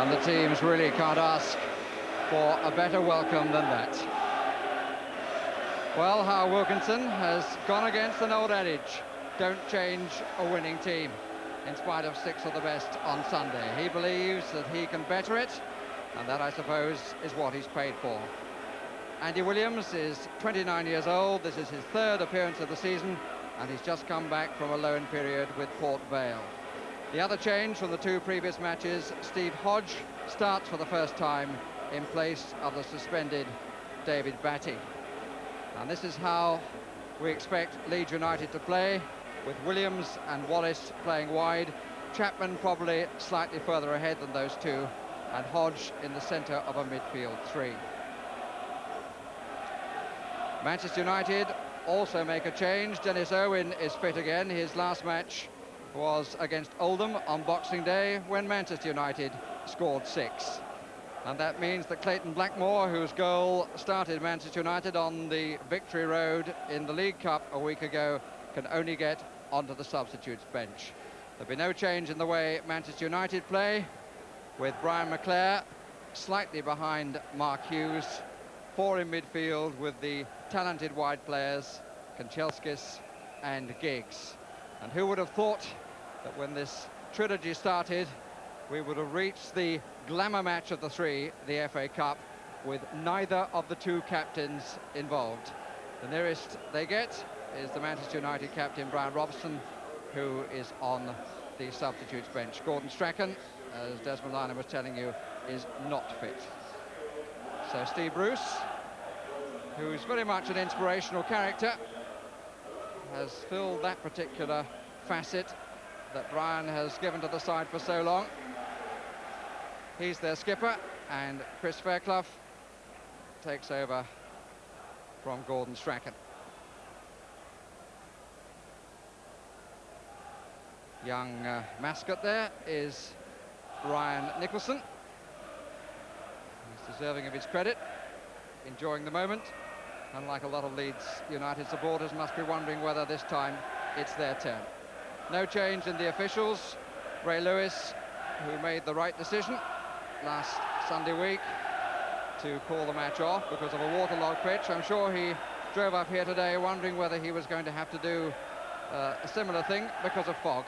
And the teams really can't ask for a better welcome than that. Well, Hal Wilkinson has gone against an old adage, don't change a winning team, in spite of 6 of the best on Sunday. He believes that he can better it, and that, I suppose, is what he's paid for. Andy Williams is 29 years old. This is his 3rd appearance of the season, and he's just come back from a loan period with Port Vale. The other change from the 2 previous matches, Steve Hodge starts for the first time in place of the suspended David Batty. And this is how we expect Leeds United to play, with Williams and Wallace playing wide, Chapman probably slightly further ahead than those two, and Hodge in the centre of a midfield 3. Manchester United also make a change. Dennis Irwin is fit again. His last match was against Oldham on Boxing Day, when Manchester United scored 6. And that means that Clayton Blackmore, whose goal started Manchester United on the victory road in the League Cup a week ago, can only get onto the substitutes bench. There'll be no change in the way Manchester United play, with Brian McClair slightly behind Mark Hughes, 4 in midfield with the talented wide players, Kanchelskis and Giggs. And who would have thought that when this trilogy started, we would have reached the glamour match of the 3, the FA Cup, with neither of the 2 captains involved. The nearest they get is the Manchester United captain, Brian Robson, who is on the substitutes bench. Gordon Strachan, as Desmond Lynam was telling you, is not fit. So Steve Bruce, who's very much an inspirational character, has filled that particular facet that Brian has given to the side for so long. He's their skipper, and Chris Fairclough takes over from Gordon Strachan. Young mascot there is Ryan Nicholson. He's deserving of his credit, enjoying the moment. Unlike a lot of Leeds United supporters, must be wondering whether this time it's their turn. No change in the officials. Ray Lewis, who made the right decision last Sunday week to call the match off because of a waterlogged pitch. I'm sure he drove up here today wondering whether he was going to have to do a similar thing because of fog.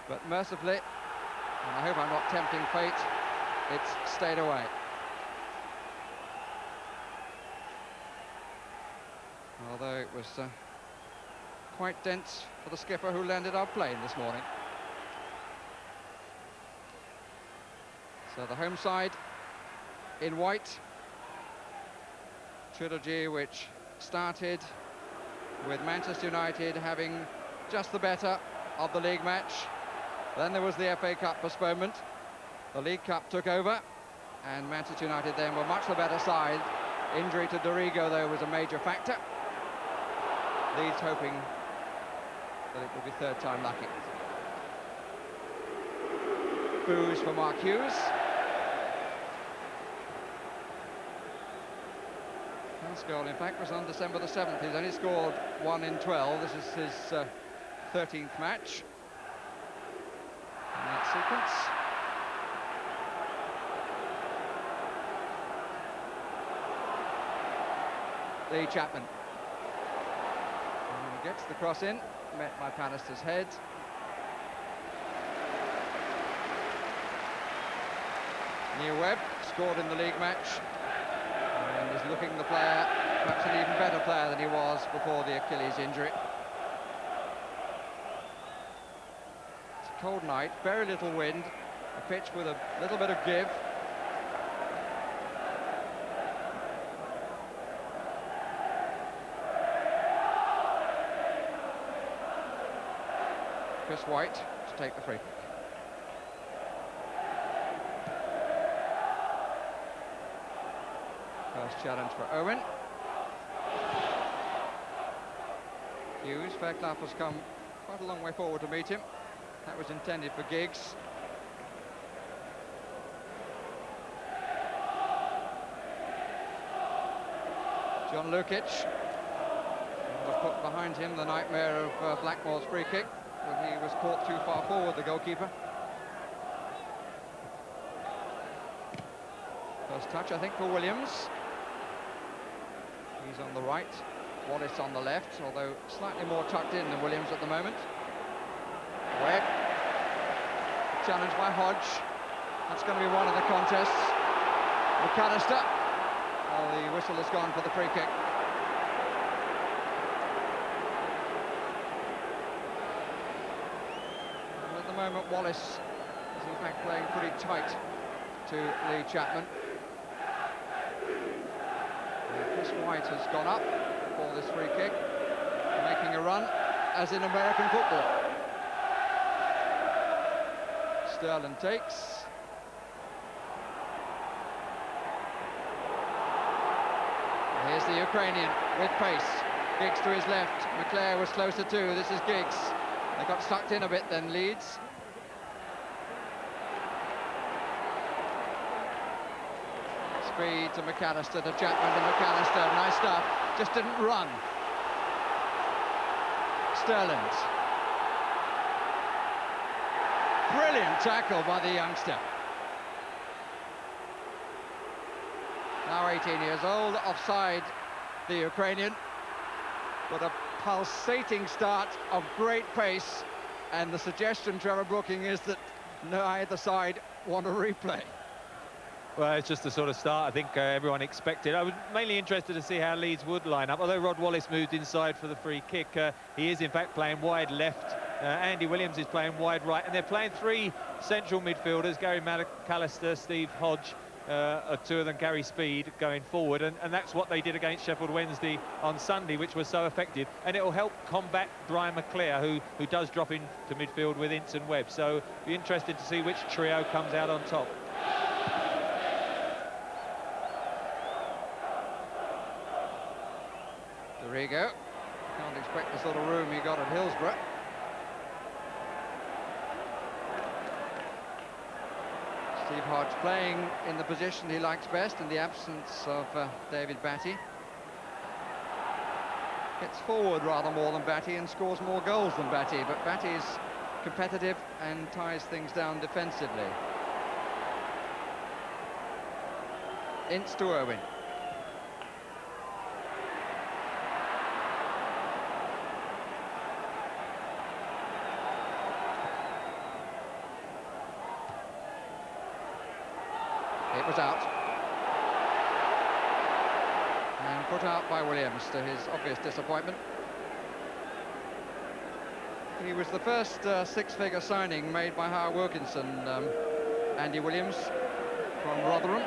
But mercifully, and I hope I'm not tempting fate, it's stayed away. Although it was quite dense for the skipper, who landed our plane this morning. So the home side in white. Trilogy which started with Manchester United having just the better of the league match. Then there was the FA Cup postponement. The League Cup took over, and Manchester United then were much the better side. Injury to Dorigo, though, was a major factor. Leeds hoping that it will be 3rd time lucky. Boos for Mark Hughes. Last goal, in fact, was on December the 7th. He's only scored 1 in 12. This is his 13th match in that sequence. Lee Chapman. And he gets the cross in, met by Pallister's head. Neil Webb scored in the league match and is looking the player, perhaps an even better player than he was before the Achilles injury. It's a cold night, very little wind, a pitch with a little bit of give. Chris White to take the free kick. First challenge for Owen. Hughes, Fairclough has come quite a long way forward to meet him. That was intended for Giggs. John Lukic was put behind him the nightmare of Blackmore's free kick when he was caught too far forward, the goalkeeper. First touch, I think, for Williams. He's on the right, Wallace on the left, although slightly more tucked in than Williams at the moment. Webb, challenged by Hodge. That's going to be one of the contests. McAllister. Well, the whistle has gone for the free kick. And at the moment, Wallace is in fact playing pretty tight to Lee Chapman. Chris White has gone up for this free kick, making a run, as in American football. Sterling takes. Here's the Ukrainian with pace. Giggs to his left. McClare was closer too. This is Giggs. They got sucked in a bit then, Leeds. Speed to McAllister, to Chapman to McAllister. Nice stuff. Just didn't run. Sterling. Brilliant tackle by the youngster. Now 18 years old, offside the Ukrainian, but a pulsating start of great pace, and the suggestion, Trevor Brooking, is that neither side want a replay. Well, it's just the sort of start I think everyone expected. I was mainly interested to see how Leeds would line up. Although Rod Wallace moved inside for the free kick, he is in fact playing wide left. Andy Williams is playing wide right, and they're playing three central midfielders, Gary McAllister, Steve Hodge, two of them, Gary Speed, going forward, and that's what they did against Sheffield Wednesday on Sunday, which was so effective, and it will help combat Brian McClare, who does drop into midfield with Ince and Webb. So be interested to see which trio comes out on top. Dorigo, can't expect the sort of room he got at Hillsborough. Steve Hodge playing in the position he likes best in the absence of David Batty. Gets forward rather more than Batty and scores more goals than Batty, but Batty is competitive and ties things down defensively. Ince to Owen. It was out. And put out by Williams, to his obvious disappointment. He was the first six-figure signing made by Howard Wilkinson, Andy Williams, from Rotherham.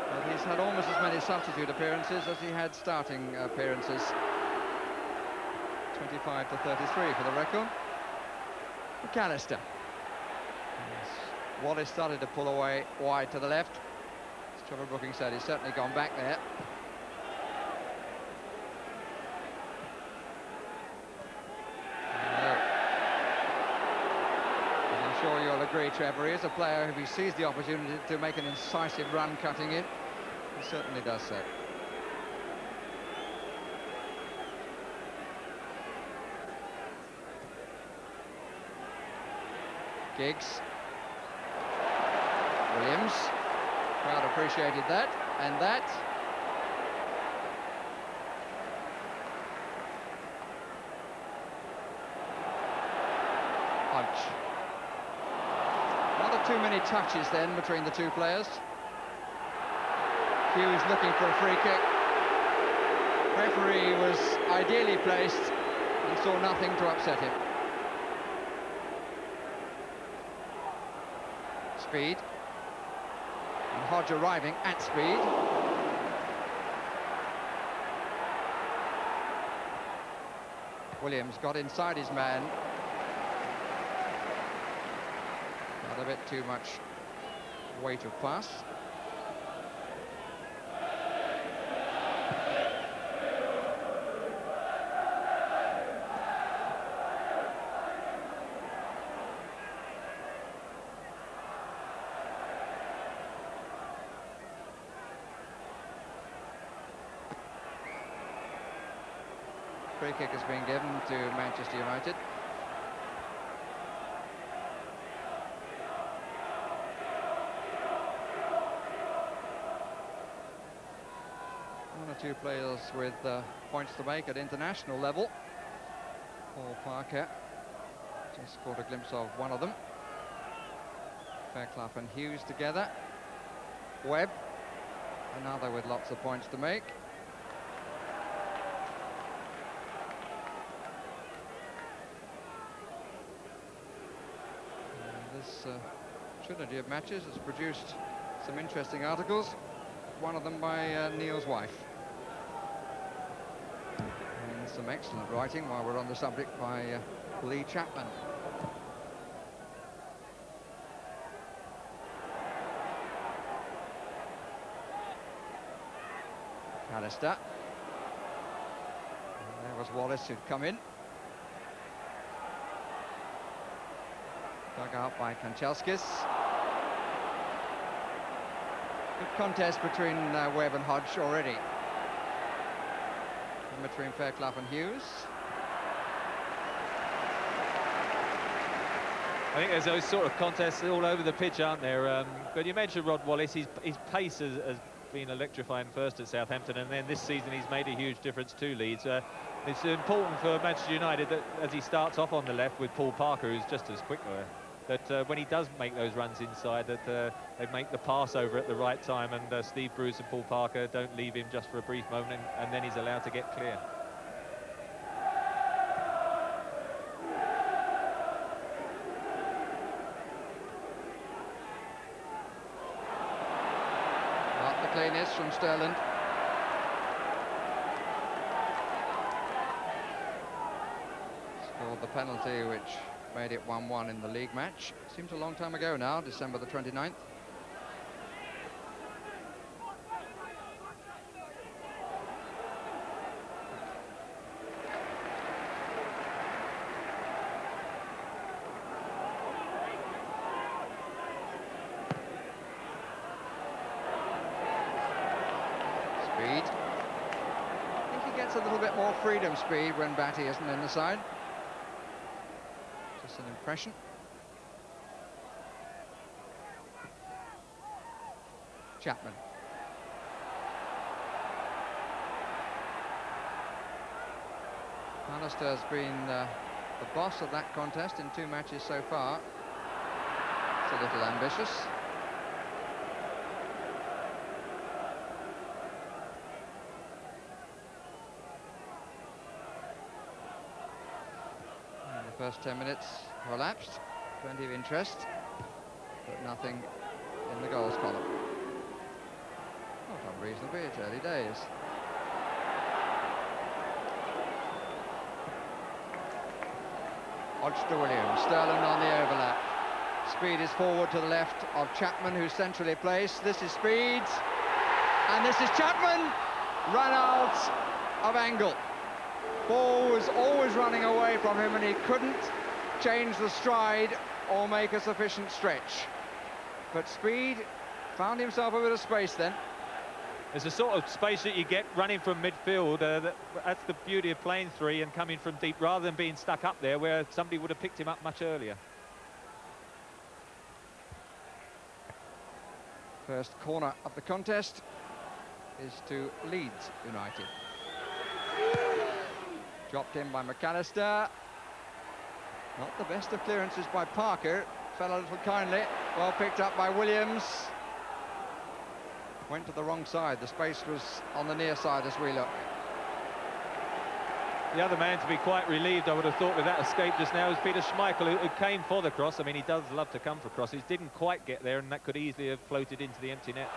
But he's had almost as many substitute appearances as he had starting appearances. 25 to 33 for the record. McAllister. Wallace started to pull away wide to the left. As Trevor Brooking said, he's certainly gone back there. I'm sure you'll agree, Trevor, he is a player who, if he sees the opportunity to make an incisive run cutting in, he certainly does so. Giggs. Williams, crowd appreciated that, and that. Hodge. Rather too many touches then between the two players. Hughes looking for a free kick. Referee was ideally placed and saw nothing to upset him. Speed. And Hodge arriving at speed. Williams got inside his man. Not a bit too much weight of pass. Free kick has been given to Manchester United. two players with points to make at international level. Paul Parker just caught a glimpse of one of them. Fairclough and Hughes together. Webb, another with lots of points to make. This trilogy of matches has produced some interesting articles, one of them by Neil's wife. And some excellent writing, while we're on the subject, by Lee Chapman. Alistair. And there was Wallace, who'd come in. Dug out by Kanchelskis. Good contest between Webb and Hodge already. And between Fairclough and Hughes. I think there's those sort of contests all over the pitch, aren't there? But you mentioned Rod Wallace. His pace has been electrifying first at Southampton, and then this season he's made a huge difference to Leeds. It's important for Manchester United that as he starts off on the left with Paul Parker, who's just as quick, that when he does make those runs inside, that they make the pass over at the right time, and Steve Bruce and Paul Parker don't leave him just for a brief moment, and then he's allowed to get clear. Not the cleanest from Sterland. Scored the penalty which made it 1-1 in the league match. Seems a long time ago now, December the 29th. Speed. I think he gets a little bit more freedom, Speed, when Batty isn't in the side. Just an impression. Chapman. Alistair's been the boss of that contest in 2 matches so far. It's a little ambitious. First 10 minutes elapsed, plenty of interest, but nothing in the goals column. Not unreasonably, it's early days. Hodge to Williams, Sterling on the overlap. Speed is forward to the left of Chapman, who's centrally placed. This is Speed, and this is Chapman, run out of angle. Ball was always running away from him, and he couldn't change the stride or make a sufficient stretch. But Speed found himself a bit of space then. There's a sort of space that you get running from midfield. That's the beauty of playing 3 and coming from deep, rather than being stuck up there where somebody would have picked him up much earlier. First corner of the contest is to Leeds United. Dropped in by McAllister. Not the best of clearances by Parker. Fell a little kindly. Well picked up by Williams. Went to the wrong side. The space was on the near side as we look. The other man to be quite relieved, I would have thought, with that escape just now, is Peter Schmeichel, who came for the cross. I mean, he does love to come for crosses. Didn't quite get there, and that could easily have floated into the empty net.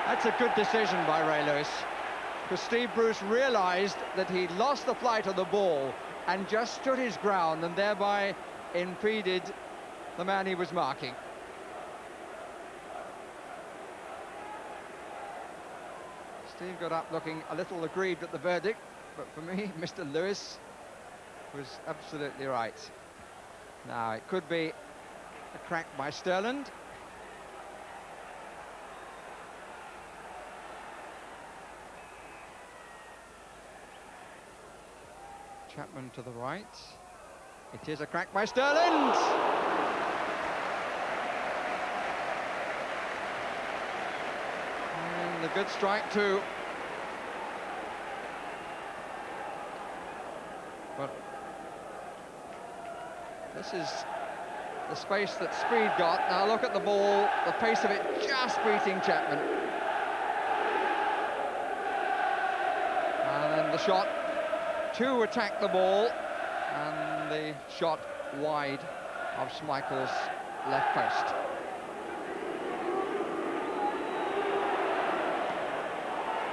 That's a good decision by Ray Lewis, because Steve Bruce realised that he'd lost the flight of the ball and just stood his ground and thereby impeded the man he was marking. Steve got up looking a little aggrieved at the verdict, but for me, Mr. Lewis was absolutely right. Now, it could be a crack by Sterland. Chapman to the right. It is a crack by Sterland! And And a good strike too. But this is the space that Speed got. Now look at the ball, the pace of it just beating Chapman. And then the shot to attack the ball, and the shot wide of Schmeichel's left post.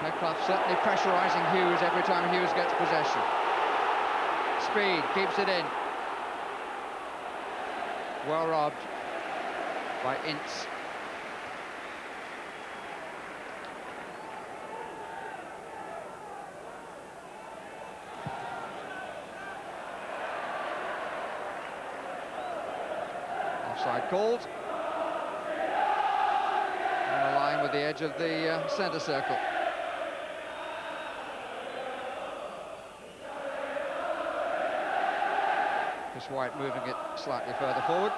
Fairclough certainly pressurising Hughes every time Hughes gets possession. Speed keeps it in. Well robbed by Ince. Offside called. On a line with the edge of the centre circle. Chris White moving it slightly further forward.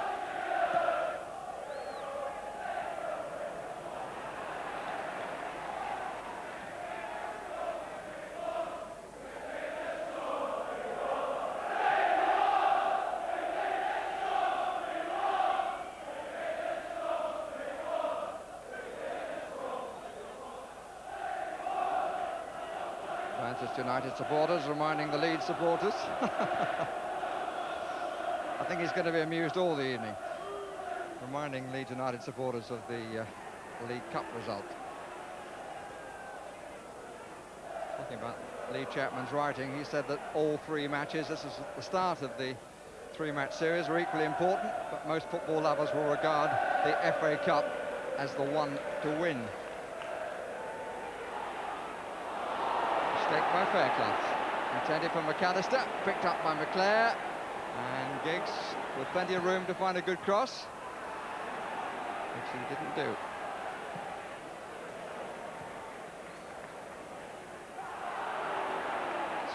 Manchester United supporters reminding the Leeds supporters. I think he's going to be amused all the evening, reminding Leeds United supporters of the League Cup result. Talking about Lee Chapman's writing, he said that all three matches, this is the start of the three-match series, were equally important, but most football lovers will regard the FA Cup as the one to win. Mistake by Fairclough. Intended for McAllister, picked up by McClare. And Giggs with plenty of room to find a good cross, which he didn't do.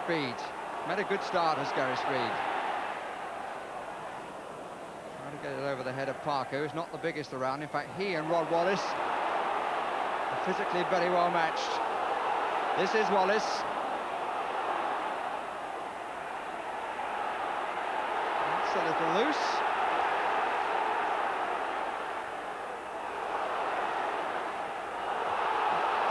Speed made a good start as Gary Speed. Trying to get it over the head of Parker, who's not the biggest around. In fact, he and Rod Wallace are physically very well matched. This is Wallace. A little loose.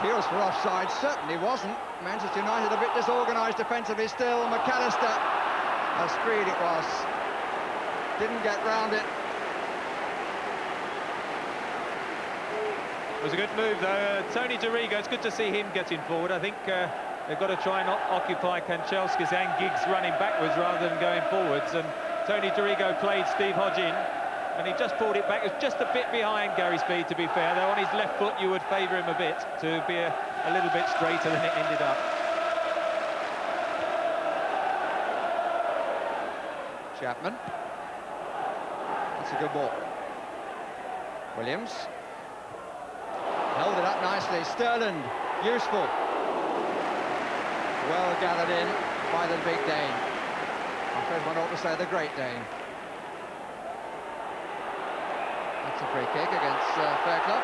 Feels for offside, certainly wasn't. Manchester United a bit disorganised defensively still. McAllister, how Speed it was. Didn't get round it. It was a good move though. Tony Dorigo, it's good to see him getting forward. I think they've got to try and occupy Kanchelskis and Giggs running backwards rather than going forwards. And Tony Dorigo played Steve Hodge in, and he just pulled it back. It was just a bit behind Gary Speed, to be fair, though on his left foot you would favour him a bit to be a little bit straighter than it ended up. Chapman. That's a good ball. Williams. Held it up nicely. Sterling, useful. Well gathered in by the big Dane. I'm afraid one ought to say the Great Dane. That's a free kick against Fairclough.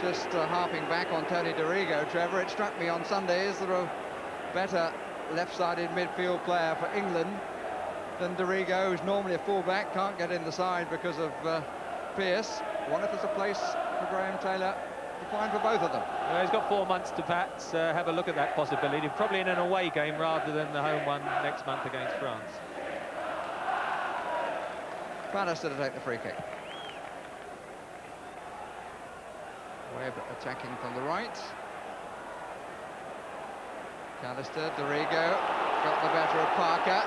Just harping back on Tony Dorigo, Trevor, it struck me on Sunday, is there a better left-sided midfield player for England than Dorigo, who's normally a full-back, can't get in the side because of Pearce. I wonder if there's a place for Graham Taylor to find for both of them. Well, he's got 4 months to perhaps have a look at that possibility, probably in an away game rather than the home one next month against France. Pallister to take the free kick. Webb attacking from the right. Pallister, Dorigo got the better of Parker.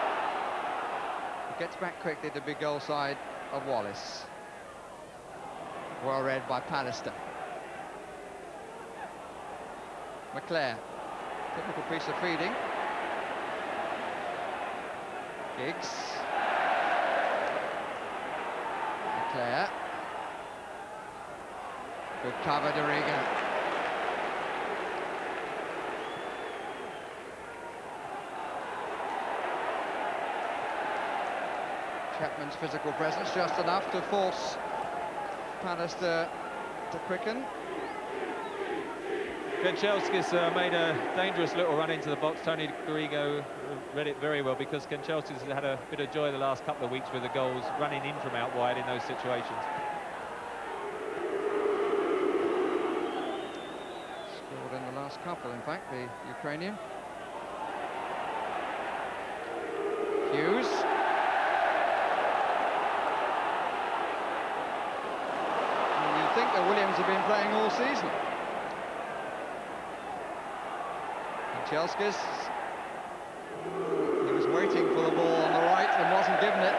He gets back quickly to big goal side of Wallace. Well read by Pallister. McClare, typical piece of feeding. Giggs. McClare. Good cover, Dorigo. Chapman's physical presence just enough to force Pallister to quicken. Kanchelskis made a dangerous little run into the box. Tony Garrigo read it very well, because Kanchelskis has had a bit of joy the last couple of weeks with the goals running in from out wide in those situations. Scored in the last couple, in fact, the Ukrainian. Hughes. And you'd think that Williams have been playing all season. Kanchelskis. He was waiting for the ball on the right and wasn't given it.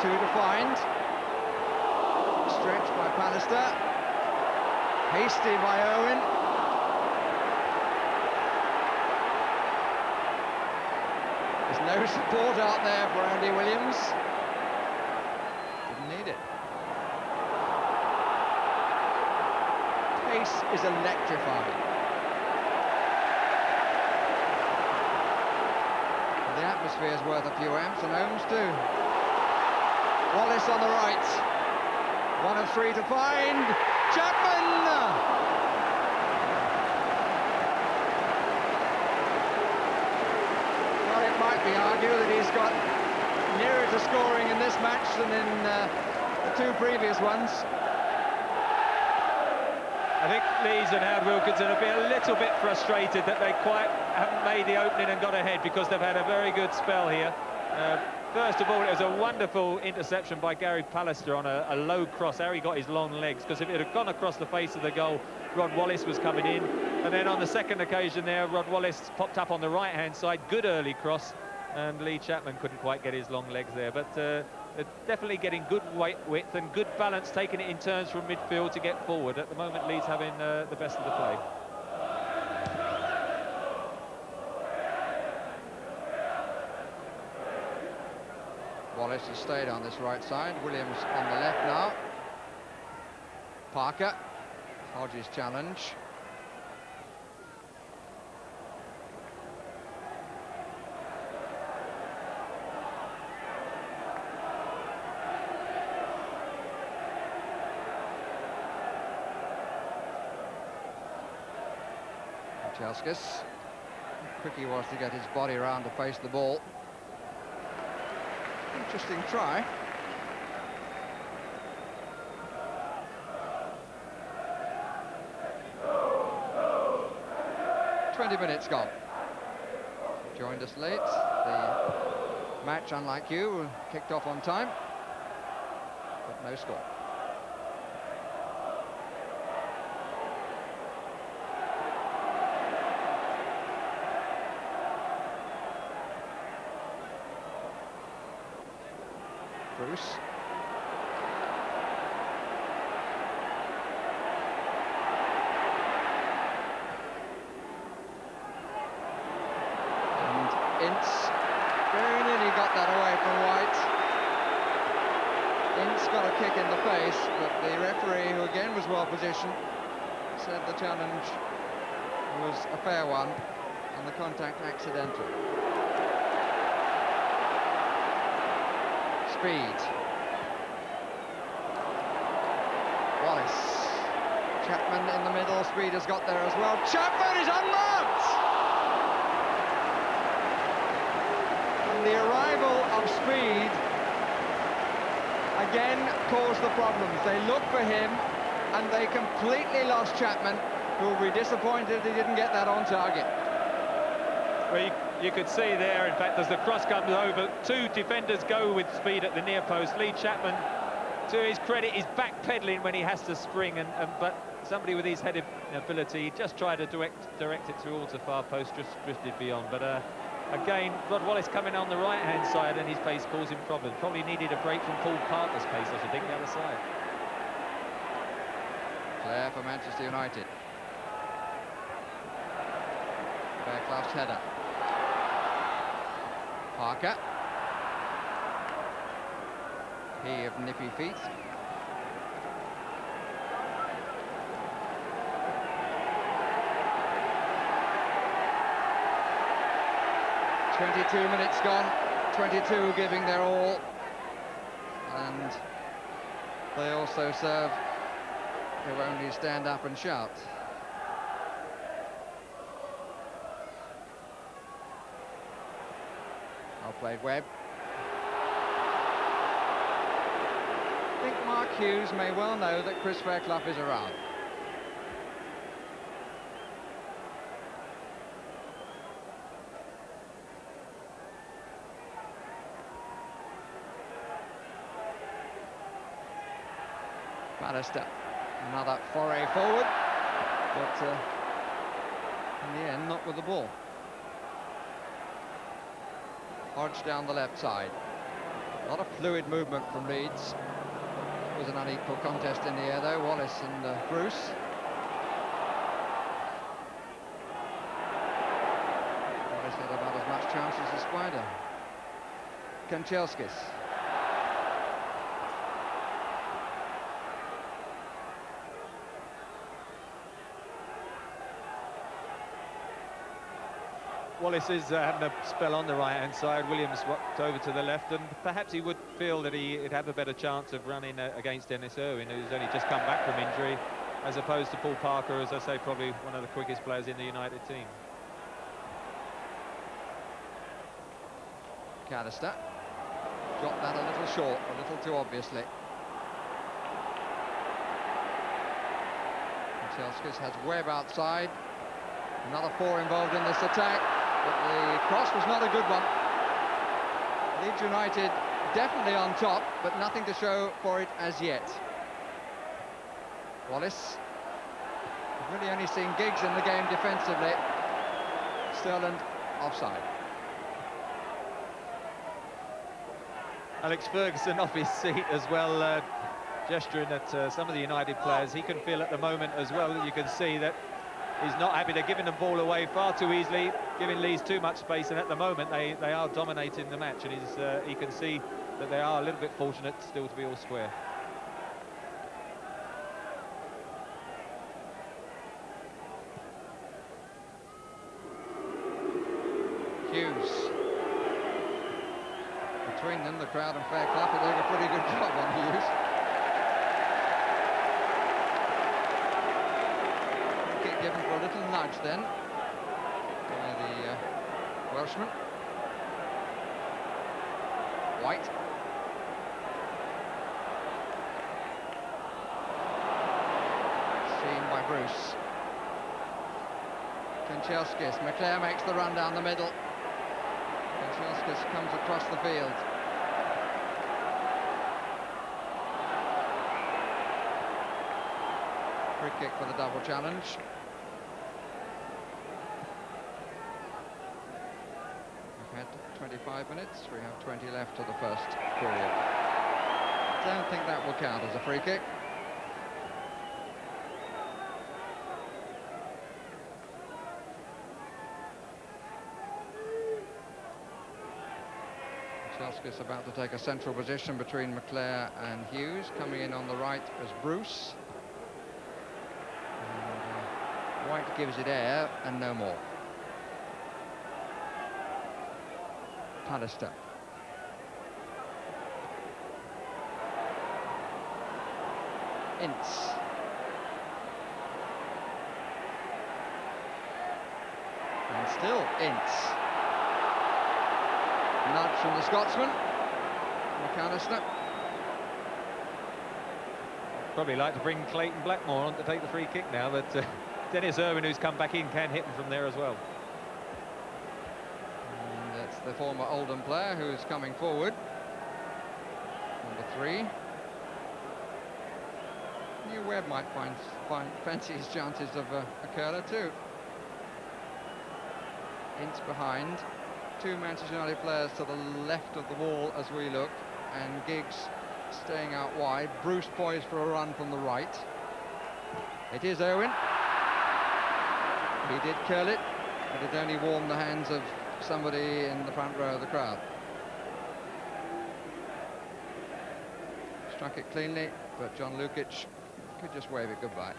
2 to find. Stretched by Pallister. Hasty by Owen. There's no support out there for Andy Williams. Didn't need it. Pace is electrifying. The atmosphere is worth a few amps, and Holmes too. Wallace on the right. 1 of 3 to find. Chapman! Well, it might be argued that he's got nearer to scoring in this match than in the 2 previous ones. I think Leeds and Howard Wilkinson will be a little bit frustrated that they quite haven't made the opening and got ahead, because they've had a very good spell here. First of all, it was a wonderful interception by Gary Pallister on a low cross. Harry got his long legs, because if it had gone across the face of the goal, Rod Wallace was coming in. And then on the second occasion there, Rod Wallace popped up on the right-hand side, good early cross, and Lee Chapman couldn't quite get his long legs there. But definitely getting good weight width and good balance, taking it in turns from midfield to get forward. At the moment, Leeds having the best of the play. Wallace has stayed on this right side. Williams on the left now. Parker. Hodges' challenge. Kanchelskis. Quick he was to get his body around to face the ball. Interesting try. "20 minutes gone." Joined us late. The match, unlike you, kicked off on time, but no score. Bruce. And Ince very nearly got that away from White. Ince got a kick in the face, but the referee, who again was well positioned, said the challenge was a fair one and the contact accidental. Speed. Wallace. Chapman in the middle. Speed has got there as well. Chapman is unmarked! And the arrival of Speed again caused the problems. They looked for him and they completely lost Chapman, who will be disappointed he didn't get that on target. Well, you could see there, in fact, as the cross comes over, 2 defenders go with Speed at the near post. Lee Chapman, to his credit, is backpedaling when he has to spring, but somebody with his head ability just tried to direct it towards the far post, just drifted beyond. But again, Rod Wallace coming on the right-hand side, and his pace causing problems. Probably needed a break from Paul Parker's pace, I should think, the other side. Clare for Manchester United. Fairclough's header. Parker. He of nippy feet. "22 minutes gone, 22 giving their all. and they also serve who only stand up and shout. Well played, Webb. I think Mark Hughes may well know that Chris Fairclough is around. Bannister, another foray forward, but in the end not with the ball. Hodge down the left side. A lot of fluid movement from Leeds. It was an unequal contest in the air though, Wallace and Bruce. Wallace had about as much chance as the Spider. Kanchelskis. Wallace is having a spell on the right-hand side. Williams swapped over to the left, and perhaps he would feel that he'd have a better chance of running against Dennis Irwin, who's only just come back from injury, as opposed to Paul Parker, as I say, probably one of the quickest players in the United team. Callister dropped that a little short, a little too obviously. Kanchelskis has Webb outside. Another 4 involved in this attack, but the cross was not a good one. Leeds United definitely on top, but nothing to show for it as yet. Wallace. We've really only seen Giggs in the game defensively. Sterland offside. Alex Ferguson off his seat as well, gesturing at some of the United players. He can feel at the moment as well that you can see that he's not happy. They're giving the ball away far too easily, giving Leeds too much space, and at the moment they are dominating the match, and he can see that they are a little bit fortunate still to be all square. Hughes. Between them, the crowd and Fairclough are doing a pretty good job on Hughes. Kick given for a little nudge then by the Welshman. White. Seen by Bruce. Kanchelskis. McClare makes the run down the middle. Kanchelskis comes across the field. Free kick for the double challenge. We've had 25 minutes, we have 20 left to the first period. Don't think that will count as a free kick. Kanchelskis about to take a central position between McClare and Hughes. Coming in on the right as Bruce. White gives it air and no more. Pallister. Ince. And still Ince. Nudge from the Scotsman. McAllister. Probably like to bring Clayton Blackmore on to take the free kick now, but Dennis Irwin, who's come back in, can hit him from there as well. And that's the former Oldham player who's coming forward. Number 3. New Webb might fancy his chances of a curler too. Ince behind. 2 Manchester United players to the left of the wall as we look, and Giggs staying out wide. Bruce poised for a run from the right. It is Irwin. He did curl it, but it only warmed the hands of somebody in the front row of the crowd. Struck it cleanly, but John Lukic could just wave it goodbye.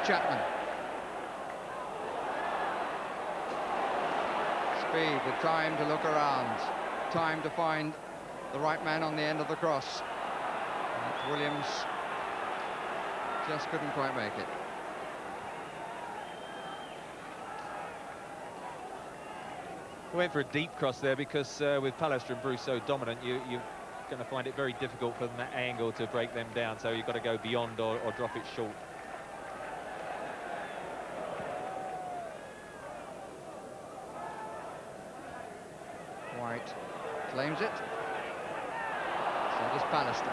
Chapman. Speed with time to look around, time to find the right man on the end of the cross. But Williams just couldn't quite make it. Went for a deep cross there because with Pallister and Bruce so dominant, you're going to find it very difficult from that angle to break them down. So you've got to go beyond or drop it short. White claims it. So does Pallister.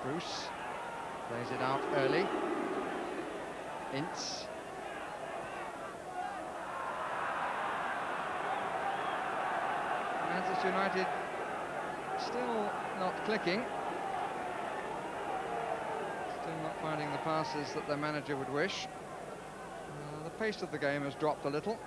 Bruce plays it out early. Ince. Manchester United still not clicking. Still not finding the passes that their manager would wish. The pace of the game has dropped a little.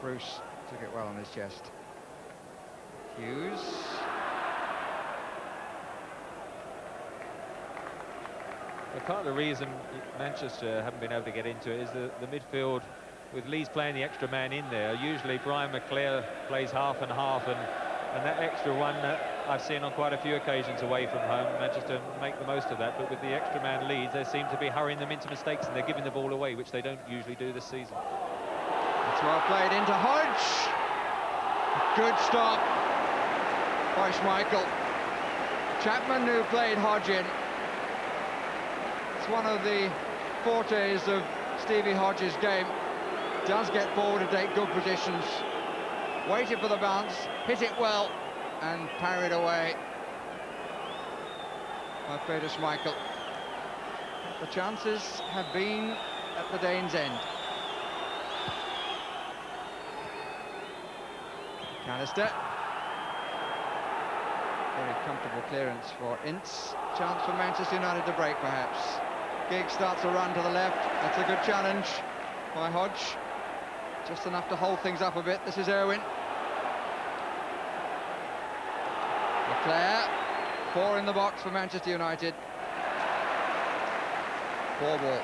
Bruce took it well on his chest. Hughes. But part of the reason Manchester haven't been able to get into it is the midfield, with Leeds playing the extra man in there. Usually Brian McClare plays half and half, and that extra one that I've seen on quite a few occasions away from home, Manchester make the most of that. But with the extra man Leeds, they seem to be hurrying them into mistakes, and they're giving the ball away, which they don't usually do this season. It's well played into Hodge. Good stop by Schmeichel. Chapman, who played Hodge in. It's one of the fortes of Stevie Hodge's game. Does get forward to take good positions. Waited for the bounce, hit it well, and parried away by Peter Schmeichel. The chances have been at the Danes' end. Canister. Very comfortable clearance for Ince. Chance for Manchester United to break, perhaps. Giggs starts a run to the left. That's a good challenge by Hodge. Just enough to hold things up a bit. This is Irwin. Leclerc. 4 in the box for Manchester United. 4 ball.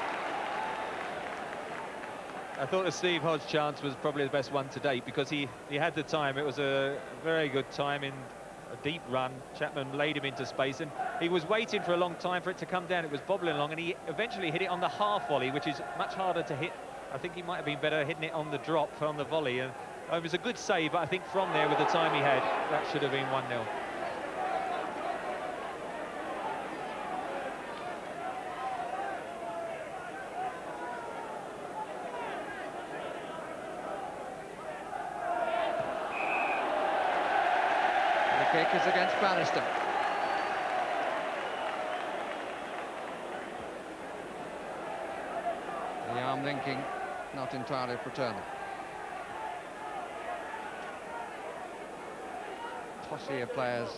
I thought the Steve Hodge chance was probably the best one to date because he had the time. It was a very good time in a deep run. Chapman laid him into space, and he was waiting for a long time for it to come down. It was bobbling along, and he eventually hit it on the half volley, which is much harder to hit. I think he might have been better hitting it on the drop from the volley. And it was a good save, but I think from there, with the time he had, that should have been 1-0. Kick is against Pallister. The arm linking not entirely fraternal. Tossy of players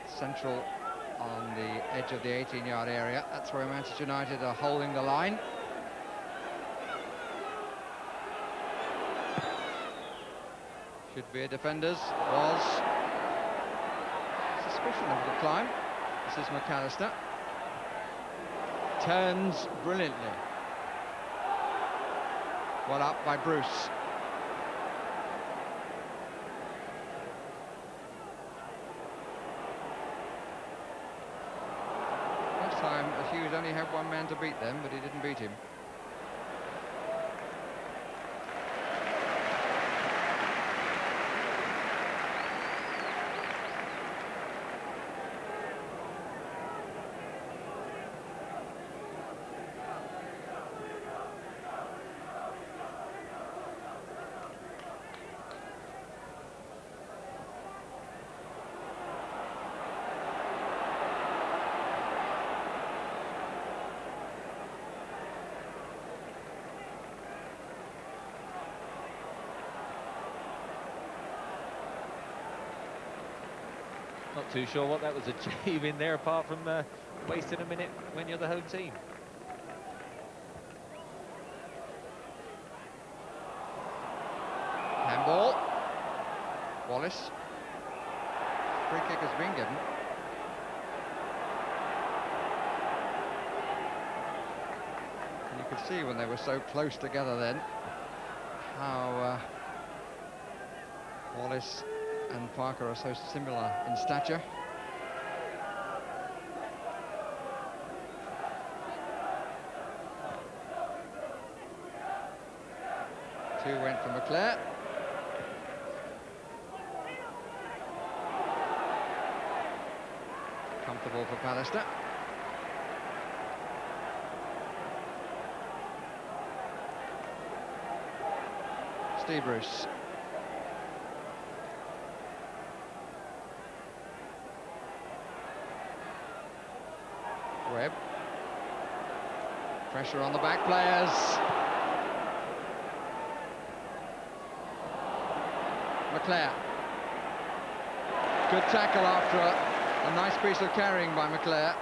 central on the edge of the 18-yard area. That's where Manchester United are holding the line. Should be a defender's. Was. Suspicion of the climb. This is McAllister. Turns brilliantly. Well up by Bruce. Last time Hughes only had one man to beat them, but he didn't beat him. Not too sure what that was achieving there, apart from wasting a minute when you're the home team. Handball. Wallace. Free kick has been given. And you could see when they were so close together then how Wallace and Parker are so similar in stature. Two went for McClare. Comfortable for Pallister. Steve Bruce. Webb. Pressure on the back players. McClare. Good tackle after a nice piece of carrying by McClare.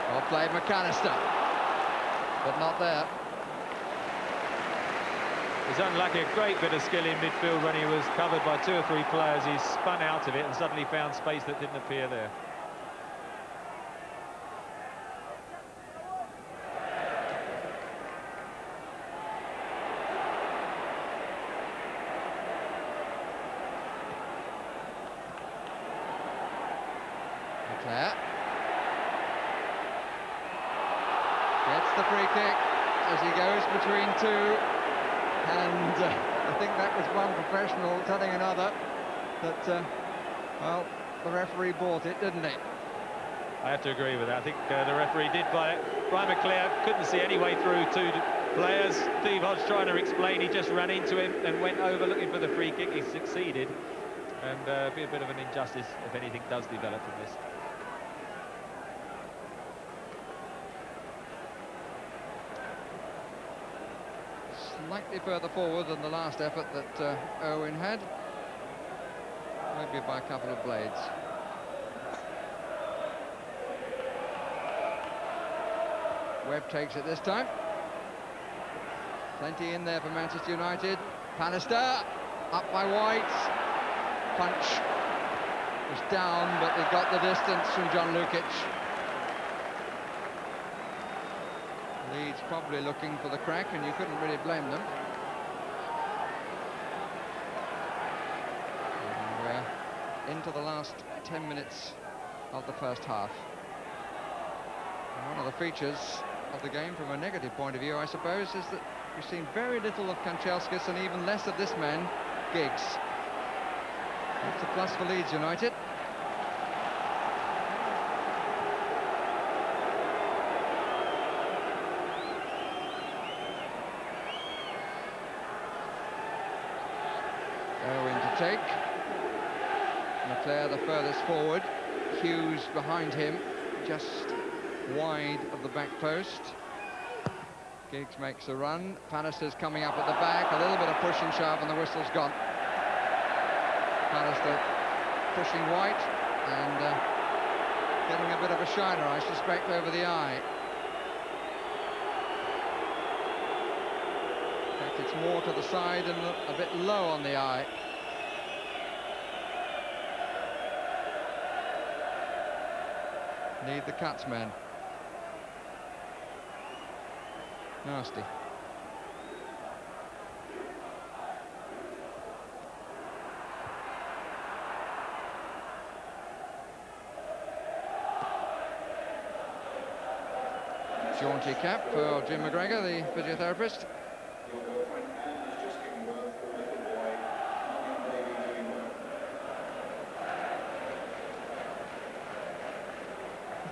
Well played McAllister, but not there. He's unlucky, a great bit of skill in midfield when he was covered by 2 or 3 players. He spun out of it and suddenly found space that didn't appear there. McClare gets the free kick as he goes between two, and I think that was one professional telling another that, well, the referee bought it, didn't he? I have to agree with that. I think the referee did buy it. Brian McClare couldn't see any way through 2 players. Steve Hodge trying to explain, he just ran into him and went over looking for the free kick. He succeeded, and be a bit of an injustice if anything does develop from this. Slightly further forward than the last effort that Owen had, maybe by a couple of blades. Webb takes it this time. Plenty in there for Manchester United. Pallister, up by White. Punch was down, but they got the distance from John Lukic. Leeds probably looking for the crack, and you couldn't really blame them. And we're into the last 10 minutes of the first half. And one of the features of the game from a negative point of view, I suppose, is that we've seen very little of Kanchelskis and even less of this man, Giggs. That's a plus for Leeds United. Owen to take. McClare the furthest forward. Hughes behind him, just wide of the back post. Giggs makes a run. Pallister's coming up at the back. A little bit of push and shove, and the whistle's gone. Pallister pushing White and getting a bit of a shiner, I suspect, over the eye. In fact, it's more to the side and a bit low on the eye. Need the cuts, men. Nasty. Jaunty cap for Jim McGregor, the physiotherapist.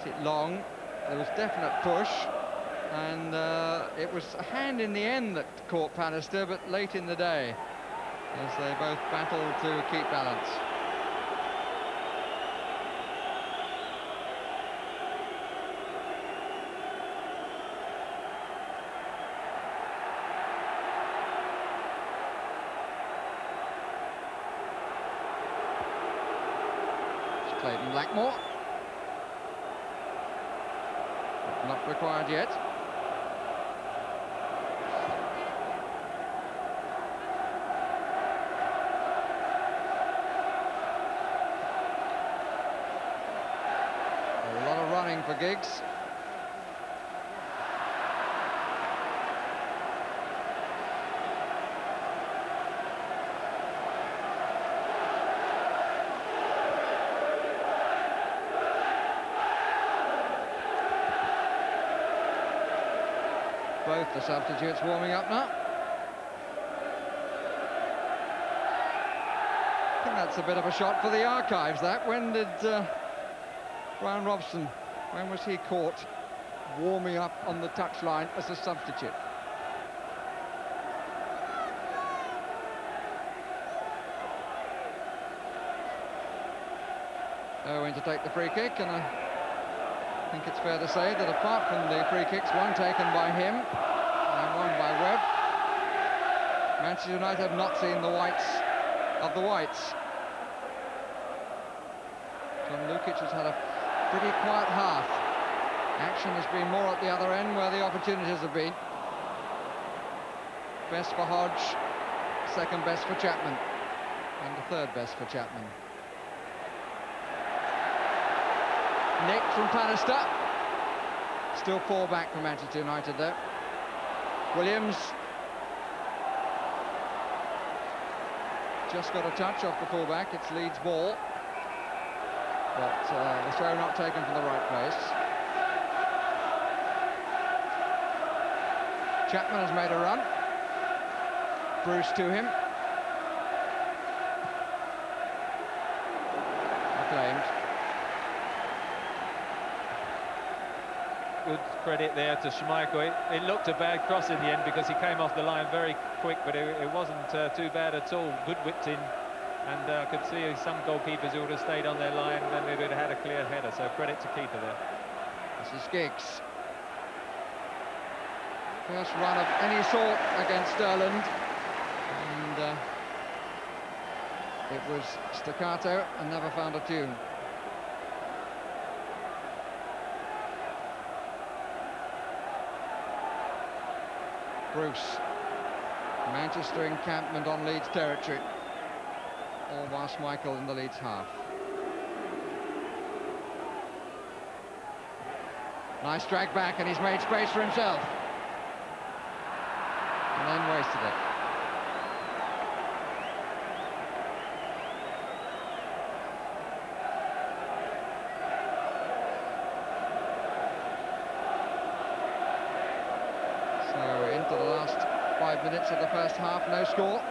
Hit it long. There was definite push, and it was a hand in the end that caught Pallister, but late in the day, as they both battled to keep balance. Clayton Blackmore. Not required yet. A lot of running for Giggs. Both the substitutes warming up now. I think that's a bit of a shot for the archives, that. When did Brian Robson, when was he caught warming up on the touchline as a substitute? Owen to take the free kick, and I think it's fair to say that apart from the free kicks, one taken by him and one by Webb, Manchester United have not seen the whites of the whites. John Lukic has had a pretty quiet half. Action has been more at the other end where the opportunities have been. Best for Hodge, second best for Chapman, and the third best for Chapman. Nick from Bannister. Still 4 back for Manchester United though. Williams just got a touch off the fullback. It's Leeds' ball, but the throw not taken from the right place. Chapman has made a run. Bruce to him. Acclaimed. Good credit there to Schmeichel. It looked a bad cross in the end because he came off the line very quick, but it wasn't too bad at all. Good whipped in, and I could see some goalkeepers who would have stayed on their line, then they would have had a clear header, so credit to keeper there. This is Giggs. First run of any sort against Stirland, and it was staccato and never found a tune. Bruce. Manchester encampment on Leeds territory. All while Schmeichel in the Leeds half. Nice drag back, and he's made space for himself. And then wasted it. So into the last 5 minutes of the first half, no score.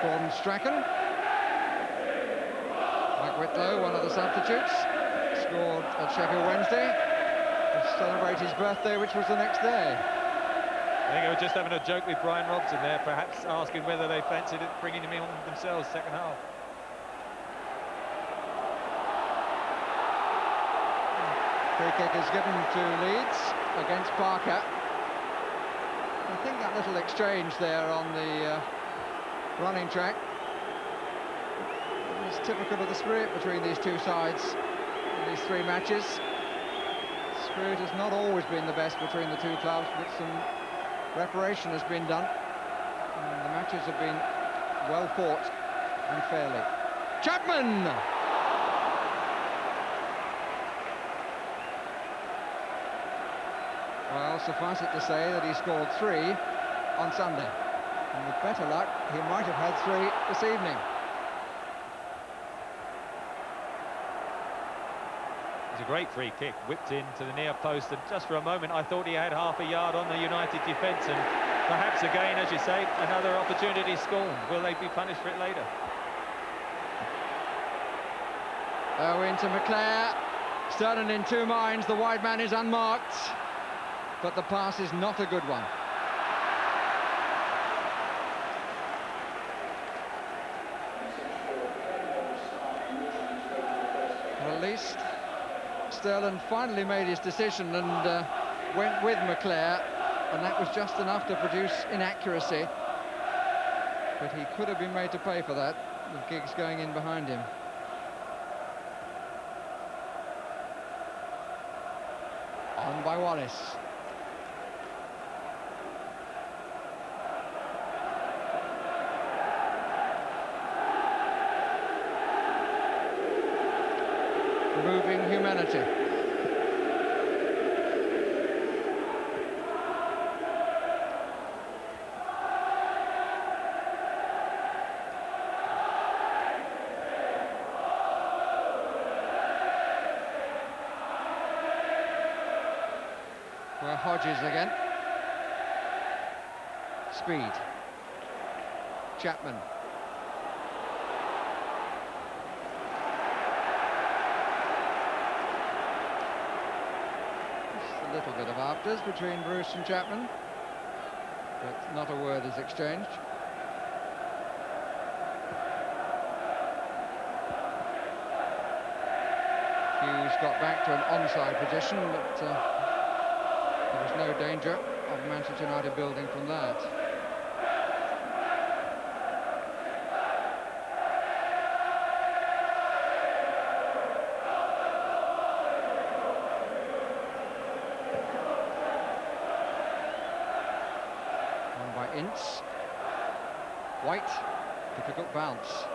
Gordon Strachan. Mike Whitlow, one of the substitutes, scored at Sheffield Wednesday to celebrate his birthday, which was the next day. I think they were just having a joke with Brian Robson there, perhaps asking whether they fancied it, bringing him in themselves second half. Free kick is given to Leeds against Parker. I think that little exchange there on the running track is typical of the spirit between these two sides in these 3 matches. Spirit has not always been the best between the two clubs, but some reparation has been done, and the matches have been well fought and fairly. Chapman! Well, suffice it to say that he scored 3 on Sunday, and with better luck he might have had 3 this evening. It's a great free kick, whipped into the near post, and just for a moment I thought he had half a yard on the United defence, and perhaps again, as you say, another opportunity scorned. Will they be punished for it later? Owen to McClare. Stirling in 2 minds. The wide man is unmarked, but the pass is not a good one. Well, at least Stirling finally made his decision and went with McClare, and that was just enough to produce inaccuracy, but he could have been made to pay for that. With Giggs going in behind him. On by Wallace. Moving humanity. Where Hodges again. Speed. Chapman. Just a little bit of afters between Bruce and Chapman, but not a word is exchanged. Hughes got back to an onside position, but there was no danger of Manchester United building from that. On by Ince. White, difficult bounce.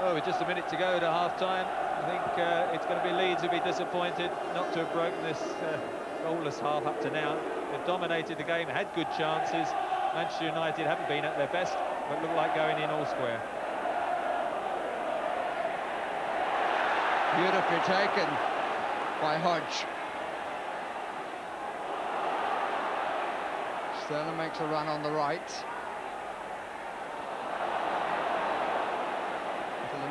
Well, with just a minute to go to half-time, I think it's going to be Leeds who'll be disappointed not to have broken this goalless half up to now. They've dominated the game, had good chances. Manchester United haven't been at their best, but look like going in all square. Beautifully taken by Hodge. Sterling makes a run on the right.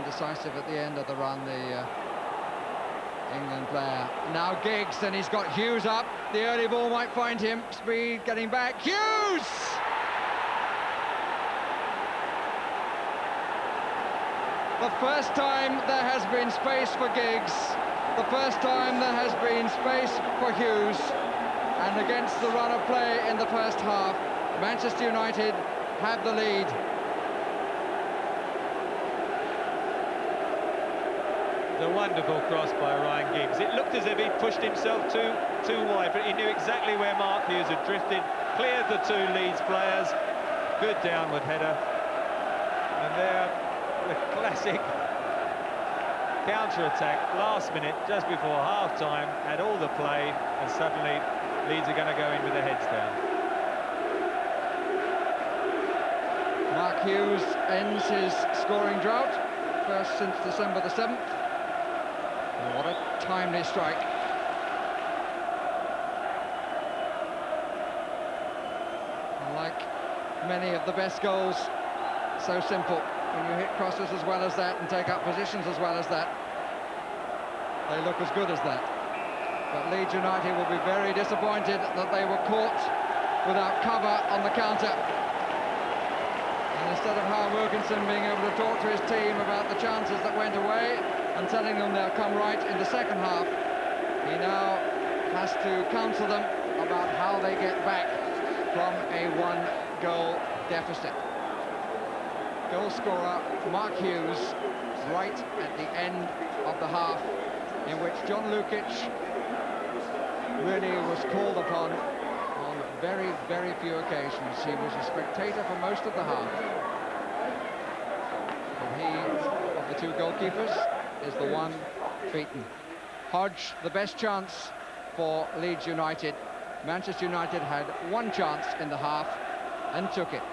Indecisive at the end of the run, the England player. Now Giggs, and he's got Hughes up. The early ball might find him. Speed getting back. Hughes! The first time there has been space for Giggs. The first time there has been space for Hughes. And against the run of play in the first half, Manchester United have the lead. A wonderful cross by Ryan Giggs. It looked as if he'd pushed himself too wide, but he knew exactly where Mark Hughes had drifted, cleared the two Leeds players. Good downward header. And there, the classic counter-attack, last minute, just before half-time, had all the play, and suddenly Leeds are going to go in with their heads down. Mark Hughes ends his scoring drought, first since December the 7th. And what a timely strike. And like many of the best goals, so simple. When you hit crosses as well as that and take up positions as well as that, they look as good as that. But Leeds United will be very disappointed that they were caught without cover on the counter. And instead of Howard Wilkinson being able to talk to his team about the chances that went away and telling them they'll come right in the second half, he now has to counsel them about how they get back from a one-goal deficit. Goal scorer Mark Hughes right at the end of the half, in which John Lukic really was called upon on very, very few occasions. He was a spectator for most of the half. And he, of the two goalkeepers, is the one beaten. Hodge, the best chance for Leeds United. Manchester United had one chance in the half and took it.